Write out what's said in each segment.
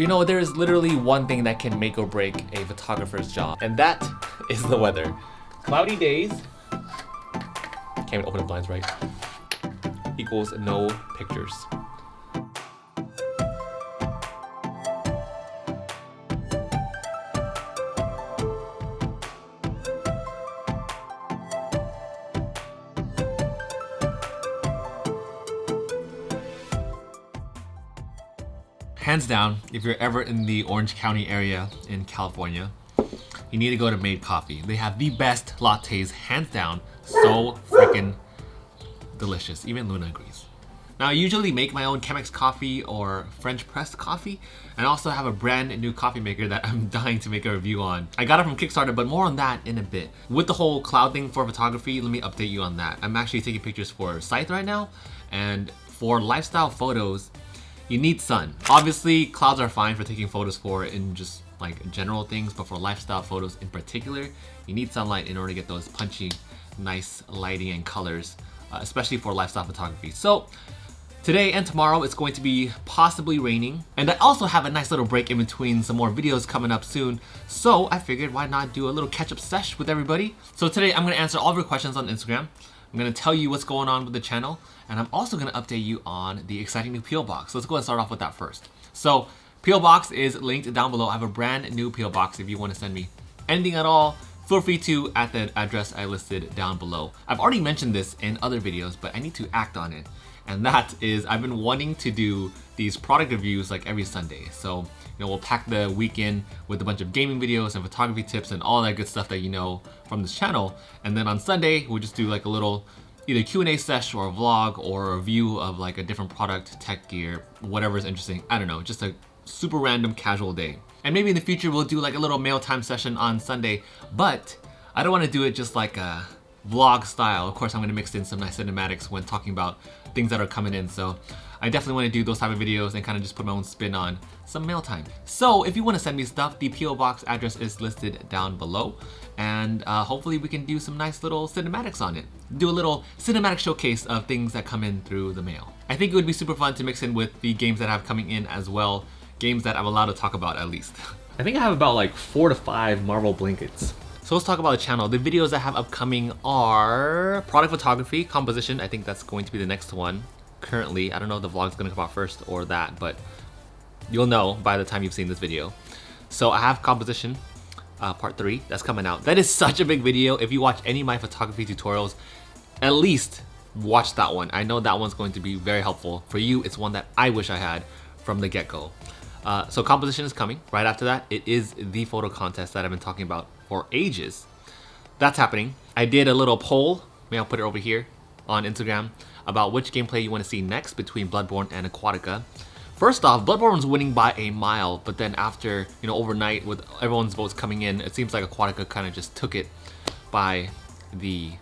You know, there is literally one thing that can make or break a photographer's job, and that is the weather. Cloudy days, can't even open the blinds right, equals no pictures. Hands down, if you're ever in the Orange County area in California, you need to go to Made Coffee. They have the best lattes, hands down. So freaking delicious. Even Luna agrees. Now, I usually make my own Chemex coffee or French pressed coffee, and I also have a brand new coffee maker that I'm dying to make a review on. I got it from Kickstarter, but more on that in a bit. With the whole cloud thing for photography, let me update you on that. I'm actually taking pictures for Scythe right now, and for lifestyle photos, you need sun. Obviously, clouds are fine for taking photos for in just like general things, but for lifestyle photos in particular, you need sunlight in order to get those punchy, nice lighting and colors, especially for lifestyle photography. So today and tomorrow it's going to be possibly raining, and I also have a nice little break in between some more videos coming up soon, so I figured why not do a little catch-up sesh with everybody. So today I'm going to answer all of your questions on Instagram. I'm going to tell you what's going on with the channel, and I'm also going to update you on the exciting new P.O. box. Let's go and start off with that first. So P.O. box is linked down below. I have a brand new P.O. box. If you want to send me anything at all, feel free to at the address I listed down below. I've already mentioned this in other videos, but I need to act on it. And that is, I've been wanting to do these product reviews like every Sunday. So, you know, we'll pack the weekend with a bunch of gaming videos and photography tips and all that good stuff that you know from this channel. And then on Sunday, we'll just do like a little either Q&A sesh or a vlog or a review of like a different product, tech gear, whatever is interesting. I don't know, just a super random casual day. And maybe in the future, we'll do like a little mail time session on Sunday, but I don't want to do it just like a vlog style. Of course, I'm going to mix in some nice cinematics when talking about things that are coming in. So I definitely want to do those type of videos and kind of just put my own spin on some mail time. So if you want to send me stuff, the P.O. box address is listed down below. And hopefully we can do some nice little cinematics on it. Do a little cinematic showcase of things that come in through the mail. I think it would be super fun to mix in with the games that I have coming in as well. Games that I'm allowed to talk about at least. I think I have about like 4 to 5 Marvel blankets. So let's talk about the channel. The videos I have upcoming are product photography, composition. I think that's going to be the next one. Currently, I don't know if the vlog's gonna come out first or that, but you'll know by the time you've seen this video. So I have composition, part 3, that's coming out. That is such a big video. If you watch any of my photography tutorials, at least watch that one. I know that one's going to be very helpful. For you, it's one that I wish I had from the get-go. So composition is coming. Right after that, it is the photo contest that I've been talking about for ages. That's happening. I did a little poll, maybe I'll put it over here on Instagram, about which gameplay you want to see next between Bloodborne and Aquatica. First off, Bloodborne's winning by a mile, but then after, you know, overnight with everyone's votes coming in, it seems like Aquatica kind of just took it by the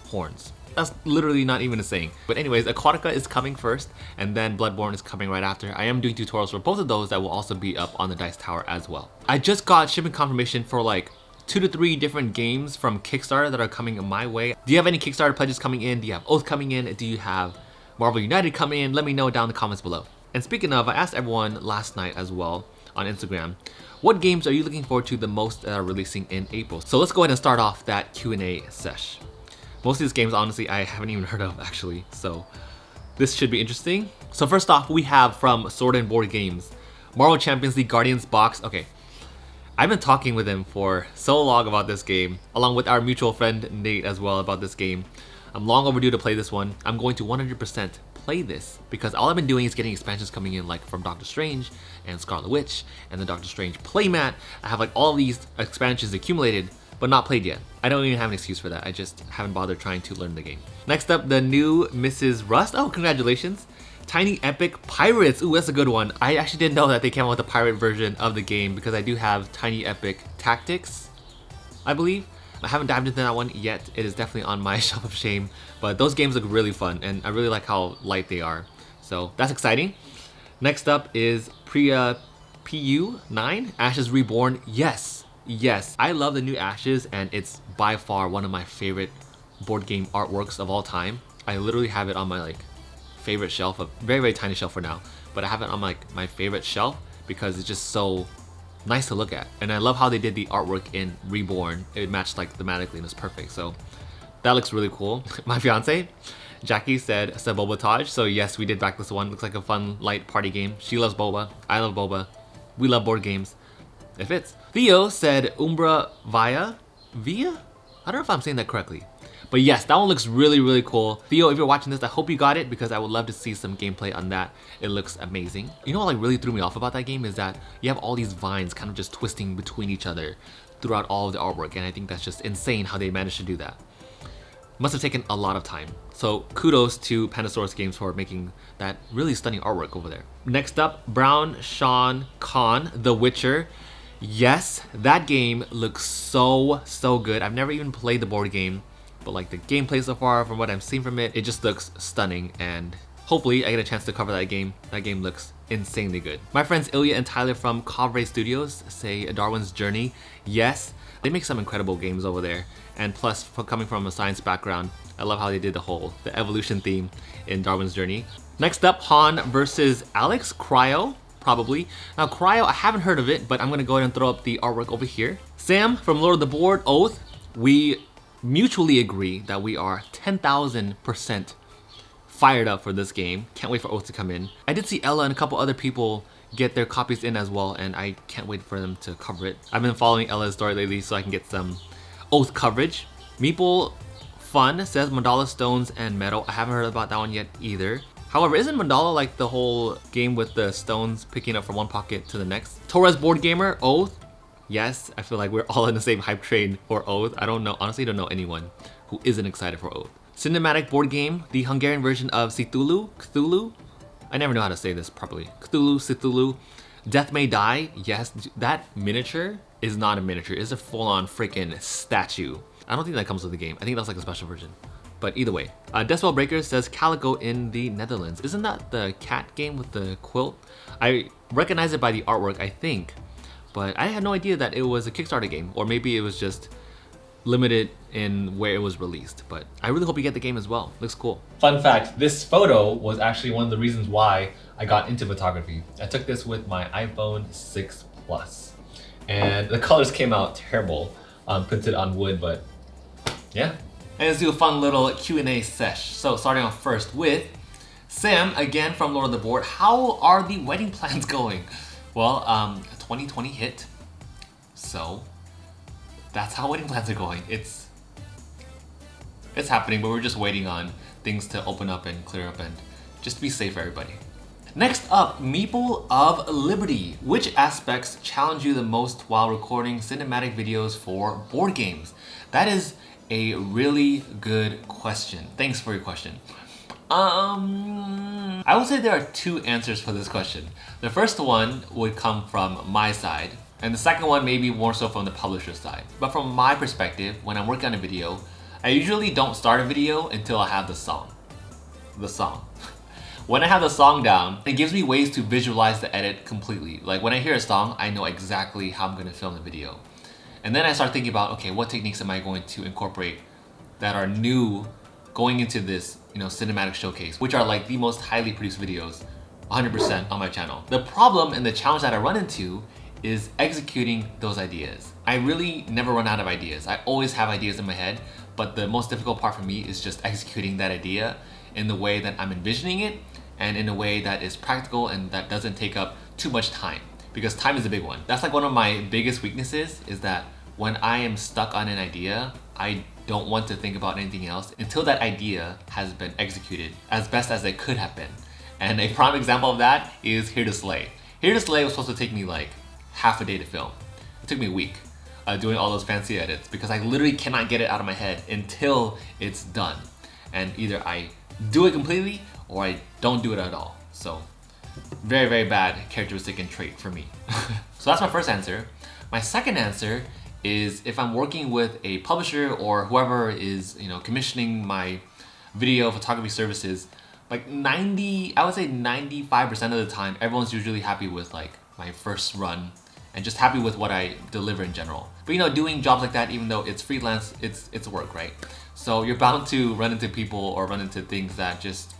horns. That's literally not even a saying. But anyways, Aquatica is coming first, and then Bloodborne is coming right after. I am doing tutorials for both of those that will also be up on the Dice Tower as well. I just got shipping confirmation for like 2 to 3 different games from Kickstarter that are coming my way. Do you have any Kickstarter pledges coming in? Do you have Oath coming in? Do you have Marvel United coming in? Let me know down in the comments below. And speaking of, I asked everyone last night as well on Instagram, what games are you looking forward to the most that are releasing in April? So let's go ahead and start off that Q&A sesh. Most of these games, honestly, I haven't even heard of actually, so this should be interesting. So first off, we have from Sword and Board Games, Marvel Champions League Guardians box. Okay, I've been talking with him for so long about this game, along with our mutual friend Nate as well about this game. I'm long overdue to play this one. I'm going to 100% play this because all I've been doing is getting expansions coming in like from Doctor Strange and Scarlet Witch and the Doctor Strange playmat. I have like all these expansions accumulated, but not played yet. I don't even have an excuse for that. I just haven't bothered trying to learn the game. Next up, the new Mrs. Rust. Oh, congratulations. Tiny Epic Pirates. Ooh, that's a good one. I actually didn't know that they came out with a pirate version of the game because I do have Tiny Epic Tactics, I believe. I haven't dived into that one yet. It is definitely on my shelf of shame, but those games look really fun and I really like how light they are. So that's exciting. Next up is PU9, Ashes Reborn. Yes. Yes, I love the new Ashes and it's by far one of my favorite board game artworks of all time. I literally have it on my like favorite shelf, a very, very tiny shelf for now, but I have it on like my favorite shelf because it's just so nice to look at. And I love how they did the artwork in Reborn. It matched like thematically and it's perfect. So that looks really cool. My fiance, Jackie, said Sabobatage. So yes, we did back this one. Looks like a fun, light party game. She loves boba. I love boba. We love board games. It fits. Theo said Umbra Via? Via? I don't know if I'm saying that correctly. But yes, that one looks really, really cool. Theo, if you're watching this, I hope you got it because I would love to see some gameplay on that. It looks amazing. You know what like really threw me off about that game is that you have all these vines kind of just twisting between each other throughout all of the artwork, and I think that's just insane how they managed to do that. Must have taken a lot of time. So kudos to Pandasaurus Games for making that really stunning artwork over there. Next up, Brown Sean Khan, The Witcher. Yes, that game looks so good. I've never even played the board game, but like the gameplay so far, from what I'm seeing from it, it just looks stunning, and hopefully I get a chance to cover that game. That game looks insanely good. My friends Ilya and Tyler from Covray Studios say Darwin's Journey. Yes, they make some incredible games over there, and plus coming from a science background, I love how they did the evolution theme in Darwin's Journey. Next up, Han versus Alex, Cryo, probably. Now Cryo, I haven't heard of it, but I'm gonna go ahead and throw up the artwork over here. Sam from Lord of the Board, Oath, we mutually agree that we are 10,000% fired up for this game. Can't wait for Oath to come in. I did see Ella and a couple other people get their copies in as well, and I can't wait for them to cover it. I've been following Ella's story lately so I can get some Oath coverage. Meeple Fun says Mandala Stones and Metal. I haven't heard about that one yet either. However, isn't Mandala like the whole game with the stones picking up from one pocket to the next? Torres Board Gamer, Oath. Yes, I feel like we're all in the same hype train for Oath. I don't know, honestly don't know anyone who isn't excited for Oath. Cinematic Board Game, the Hungarian version of Cthulhu? I never know how to say this properly. Cthulhu. Death May Die, yes, that miniature is not a miniature, it's a full-on freaking statue. I don't think that comes with the game. I think that's like a special version. But either way. Decibel Breaker says Calico in the Netherlands. Isn't that the cat game with the quilt? I recognize it by the artwork, I think. But I had no idea that it was a Kickstarter game, or maybe it was just limited in where it was released. But I really hope you get the game as well. Looks cool. Fun fact, this photo was actually one of the reasons why I got into photography. I took this with my iPhone 6 Plus. And the colors came out terrible, printed on wood, but yeah. And let's do a fun little Q&A sesh. So starting off first with Sam, again from Lord of the Board. How are the wedding plans going? Well, 2020 hit, so that's how wedding plans are going. It's happening, but we're just waiting on things to open up and clear up and just to be safe for everybody. Next up, Meeple of Liberty. Which aspects challenge you the most while recording cinematic videos for board games? That is a really good question. Thanks for your question. I would say there are two answers for this question. The first one would come from my side, and the second one maybe more so from the publisher's side. But from my perspective, when I'm working on a video, I usually don't start a video until I have the song. When I have the song down, it gives me ways to visualize the edit completely. Like when I hear a song, I know exactly how I'm gonna film the video. And then I start thinking about, okay, what techniques am I going to incorporate that are new going into this, cinematic showcase, which are like the most highly produced videos, 100% on my channel. The problem and the challenge that I run into is executing those ideas. I really never run out of ideas. I always have ideas in my head, but the most difficult part for me is just executing that idea in the way that I'm envisioning it and in a way that is practical and that doesn't take up too much time, because time is a big one. That's like one of my biggest weaknesses, is that when I am stuck on an idea, I don't want to think about anything else until that idea has been executed as best as it could have been. And a prime example of that is Here to Slay. Here to Slay was supposed to take me like half a day to film. It took me a week doing all those fancy edits because I literally cannot get it out of my head until it's done. And either I do it completely or I don't do it at all. So very, very bad characteristic and trait for me. So that's my first answer. My second answer is if I'm working with a publisher or whoever is commissioning my video photography services, like I would say 95% of the time, everyone's usually happy with like my first run and just happy with what I deliver in general. But doing jobs like that, even though it's freelance, it's work, right? So you're bound to run into people or run into things that just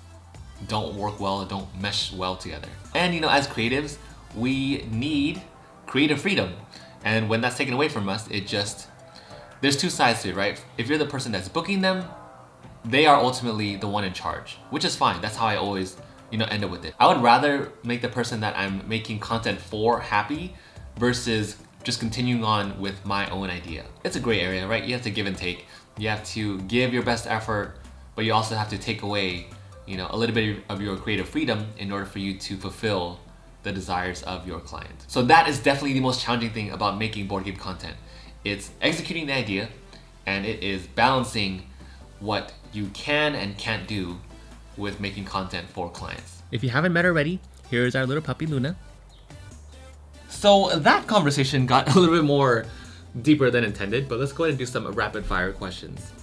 don't work well, don't mesh well together. And as creatives, we need creative freedom. And when that's taken away from us, there's two sides to it, right? If you're the person that's booking them, they are ultimately the one in charge, which is fine. That's how I always, end up with it. I would rather make the person that I'm making content for happy versus just continuing on with my own idea. It's a gray area, right? You have to give and take. You have to give your best effort, but you also have to take away, a little bit of your creative freedom in order for you to fulfill the desires of your client. So that is definitely the most challenging thing about making board game content. It's executing the idea, and it is balancing what you can and can't do with making content for clients. If you haven't met already, here's our little puppy Luna. So that conversation got a little bit more deeper than intended, but let's go ahead and do some rapid fire questions.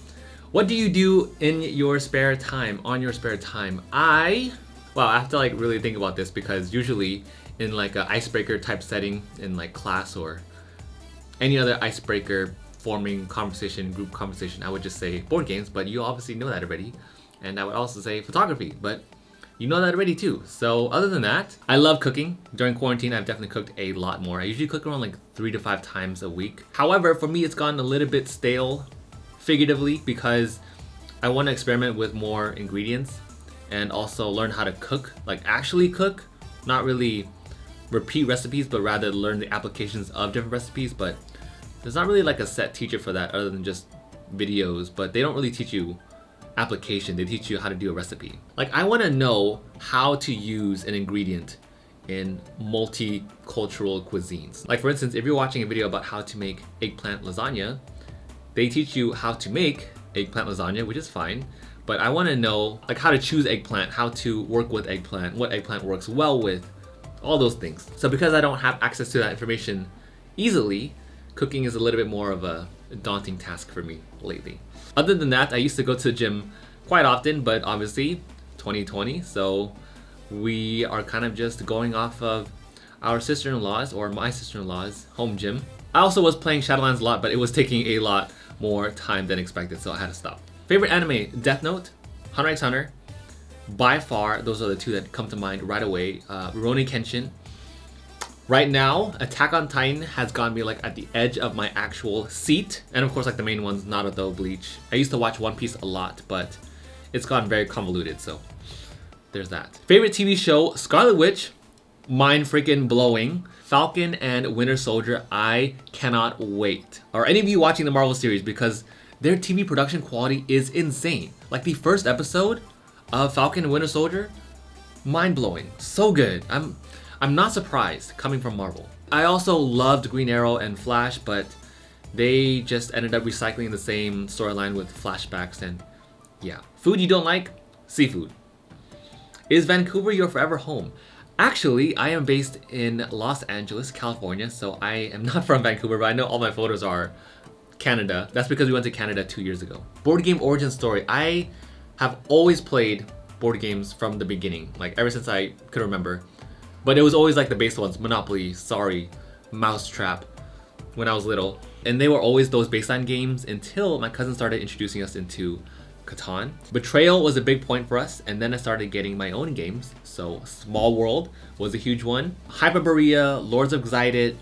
What do you do in your spare time, on your spare time? I have to really think about this, because usually in an icebreaker type setting in class or any other icebreaker forming conversation, group conversation, I would just say board games, but you obviously know that already. And I would also say photography, but you know that already too. So other than that, I love cooking. During quarantine, I've definitely cooked a lot more. I usually cook around 3 to 5 times a week. However, for me, it's gotten a little bit stale, figuratively, because I want to experiment with more ingredients and also learn how to cook, actually cook, not really repeat recipes, but rather learn the applications of different recipes. But there's not really a set teacher for that other than just videos, but they don't really teach you application. They teach you how to do a recipe. I want to know how to use an ingredient in multicultural cuisines. For instance, if you're watching a video about how to make eggplant lasagna, they teach you how to make eggplant lasagna, which is fine, but I want to know how to choose eggplant, how to work with eggplant, what eggplant works well with, all those things. So because I don't have access to that information easily, cooking is a little bit more of a daunting task for me lately. Other than that, I used to go to the gym quite often, but obviously 2020, so we are kind of just going off of our sister-in-law's or my sister-in-law's home gym. I also was playing Shadowlands a lot, but it was taking a lot more time than expected, so I had to stop. Favorite anime: Death Note, Hunter x Hunter. By far, those are the two that come to mind right away. Rurouni Kenshin. Right now, Attack on Titan has gotten me at the edge of my actual seat. And of course, the main ones, Naruto, Bleach. I used to watch One Piece a lot, but it's gotten very convoluted, so there's that. Favorite TV show: Scarlet Witch, mind freaking blowing. Falcon and Winter Soldier, I cannot wait. Are any of you watching the Marvel series? Because their TV production quality is insane. The first episode of Falcon and Winter Soldier, mind blowing, so good. I'm not surprised coming from Marvel. I also loved Green Arrow and Flash, but they just ended up recycling the same storyline with flashbacks and yeah. Food you don't like? Seafood. Is Vancouver your forever home? Actually, I am based in Los Angeles, California, so I am not from Vancouver, but I know all my photos are Canada. That's because we went to Canada 2 years ago. Board game origin story. I have always played board games from the beginning, ever since I could remember. But it was always the base ones: Monopoly, Sorry, Mousetrap, when I was little. And they were always those baseline games until my cousin started introducing us into Catan. Betrayal was a big point for us, and then I started getting my own games. So Small World was a huge one. Hyperborea, Lords of Xydet,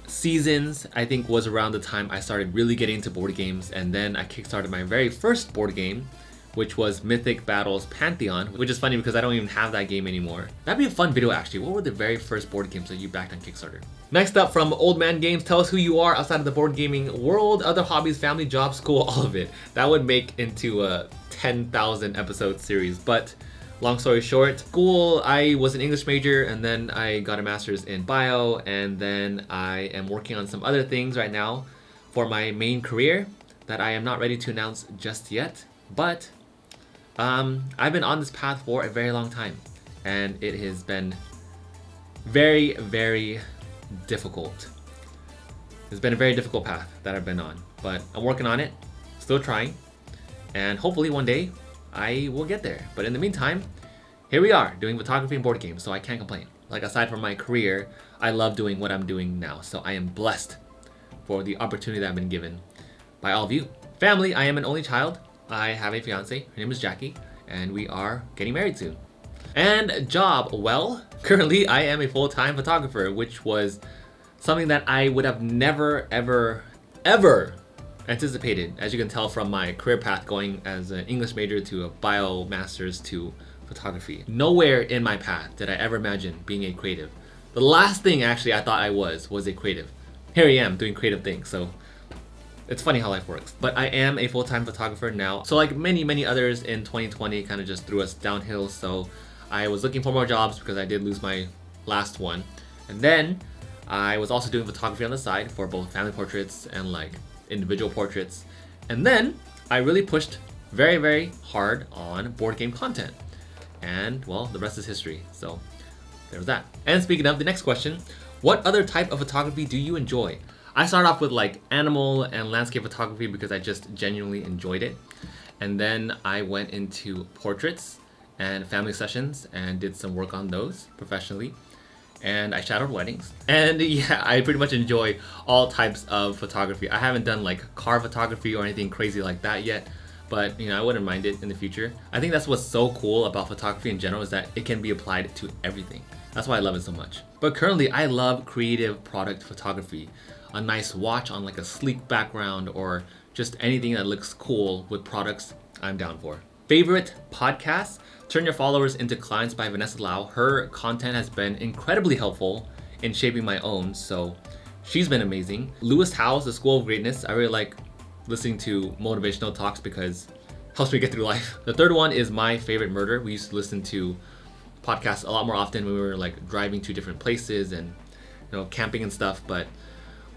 Seasons, I think was around the time I started really getting into board games. And then I kickstarted my very first board game, which was Mythic Battles Pantheon, which is funny because I don't even have that game anymore. That'd be a fun video actually. What were the very first board games that you backed on Kickstarter? Next up from Old Man Games, tell us who you are outside of the board gaming world, other hobbies, family, job, school, all of it. That would make into a 10,000 episode series, but long story short, school, I was an English major and then I got a master's in bio, and then I am working on some other things right now for my main career that I am not ready to announce just yet, but I've been on this path for a very long time, and it has been very, very difficult. It's been a very difficult path that I've been on, but I'm working on it, still trying, and hopefully one day I will get there. But in the meantime, here we are doing photography and board games, so I can't complain. Aside from my career, I love doing what I'm doing now, so I am blessed for the opportunity that I've been given by all of you. Family, I am an only child. I have a fiance, her name is Jackie, and we are getting married soon. And job, well, currently I am a full-time photographer, which was something that I would have never, ever anticipated. As you can tell from my career path going as an English major to a bio master's to photography. Nowhere in my path did I ever imagine being a creative. The last thing actually I thought I was a creative. Here I am doing creative things, so it's funny how life works. But I am a full-time photographer now. So like many others in 2020 kind of just threw us downhill. So I was looking for more jobs because I did lose my last one. And then I was also doing photography on the side for both family portraits and like individual portraits. And then I really pushed very hard on board game content. And well, the rest is history. So there's that. And speaking of, the next question, what other type of photography do you enjoy? I started off with like animal and landscape photography because I just genuinely enjoyed it. And then I went into portraits and family sessions and did some work on those professionally. And I shadowed weddings. And yeah, I pretty much enjoy all types of photography. I haven't done like car photography or anything crazy like that yet, but you know, I wouldn't mind it in the future. I think that's what's so cool about photography in general, is that it can be applied to everything. That's why I love it so much. But currently I love creative product photography. A nice watch on like a sleek background, or just anything that looks cool with products, I'm down for. Favorite podcast? Turn Your Followers into Clients by Vanessa Lau. Her content has been incredibly helpful in shaping my own, so she's been amazing. Lewis Howes, The School of Greatness. I really like listening to motivational talks because it helps me get through life. The third one is My Favorite Murder. We used to listen to podcasts a lot more often when we were like driving to different places and camping and stuff, but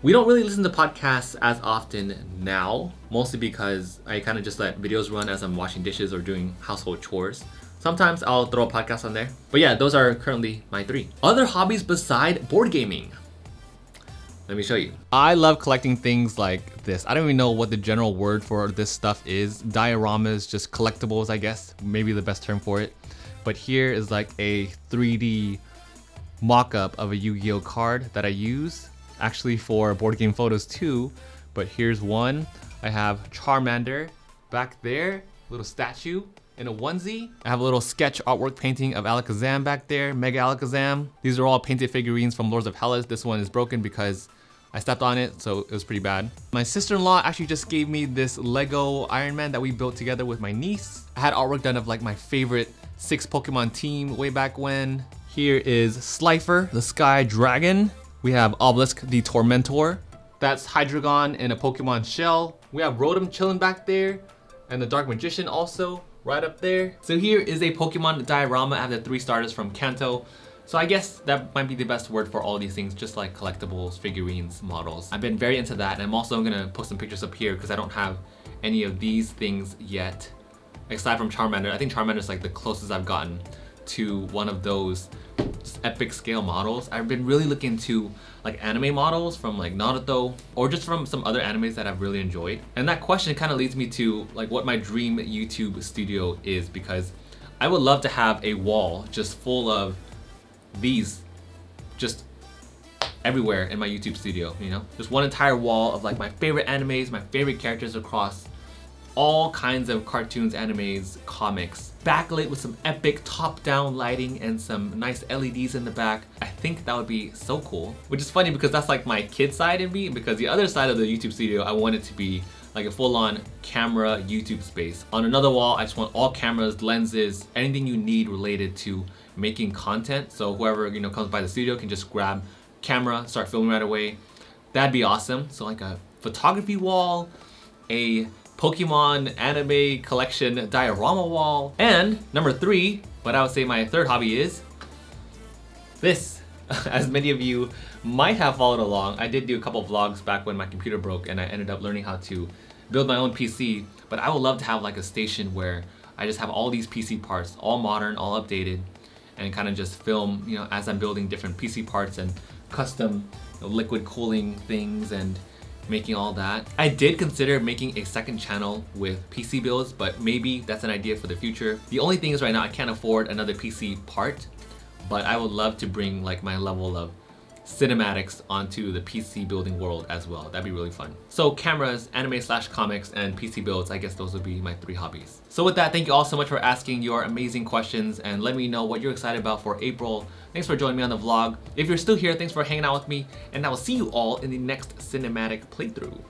we don't really listen to podcasts as often now, mostly because I kind of just let videos run as I'm washing dishes or doing household chores. Sometimes I'll throw a podcast on there. But yeah, those are currently my 3. Other hobbies beside board gaming. Let me show you. I love collecting things like this. I don't even know what the general word for this stuff is. Dioramas, just collectibles, I guess. Maybe the best term for it. But here is like a 3D mock-up of a Yu-Gi-Oh card that I use. Actually for board game photos too, but here's one. I have Charmander back there, little statue in a onesie. I have a little sketch artwork painting of Alakazam back there, Mega Alakazam. These are all painted figurines from Lords of Hellas. This one is broken because I stepped on it, so it was pretty bad. My sister-in-law actually just gave me this Lego Iron Man that we built together with my niece. I had artwork done of like my favorite 6 Pokemon team way back when. Here is Slifer, the Sky Dragon. We have Obelisk, the Tormentor. That's Hydreigon in a Pokemon shell. We have Rotom chilling back there, and the Dark Magician also right up there. So here is a Pokemon diorama. I have the 3 starters from Kanto. So I guess that might be the best word for all these things, just like collectibles, figurines, models. I've been very into that, and I'm also gonna post some pictures up here because I don't have any of these things yet. Aside from Charmander, I think Charmander is like the closest I've gotten to one of those just epic scale models. I've been really looking into like anime models from like Naruto, or just from some other animes that I've really enjoyed. And that question kind of leads me to like what my dream YouTube studio is, because I would love to have a wall just full of these just everywhere in my YouTube studio, just one entire wall of like my favorite animes, my favorite characters across all kinds of cartoons, animes, comics, backlit with some epic top-down lighting and some nice LEDs in the back. I think that would be so cool. Which is funny because that's like my kid side in me, because the other side of the YouTube studio, I want it to be like a full-on camera YouTube space. On another wall, I just want all cameras, lenses, anything you need related to making content. So whoever comes by the studio can just grab camera, start filming right away. That'd be awesome. So like a photography wall, a Pokemon anime collection diorama wall, and number 3, but I would say my 3rd hobby is this. As many of you might have followed along, I did do a couple vlogs back when my computer broke and I ended up learning how to build my own PC, but I would love to have like a station where I just have all these PC parts, all modern, all updated, and kind of just film, as I'm building different PC parts and custom liquid cooling things and making all that. I did consider making a second channel with PC builds, but maybe that's an idea for the future. The only thing is right now I can't afford another PC part, but I would love to bring like my level of cinematics onto the PC building world as well. That'd be really fun. So cameras, anime/comics, and PC builds, I guess those would be my 3 hobbies. So with that, thank you all so much for asking your amazing questions and let me know what you're excited about for April. Thanks for joining me on the vlog. If you're still here, thanks for hanging out with me, and I will see you all in the next cinematic playthrough.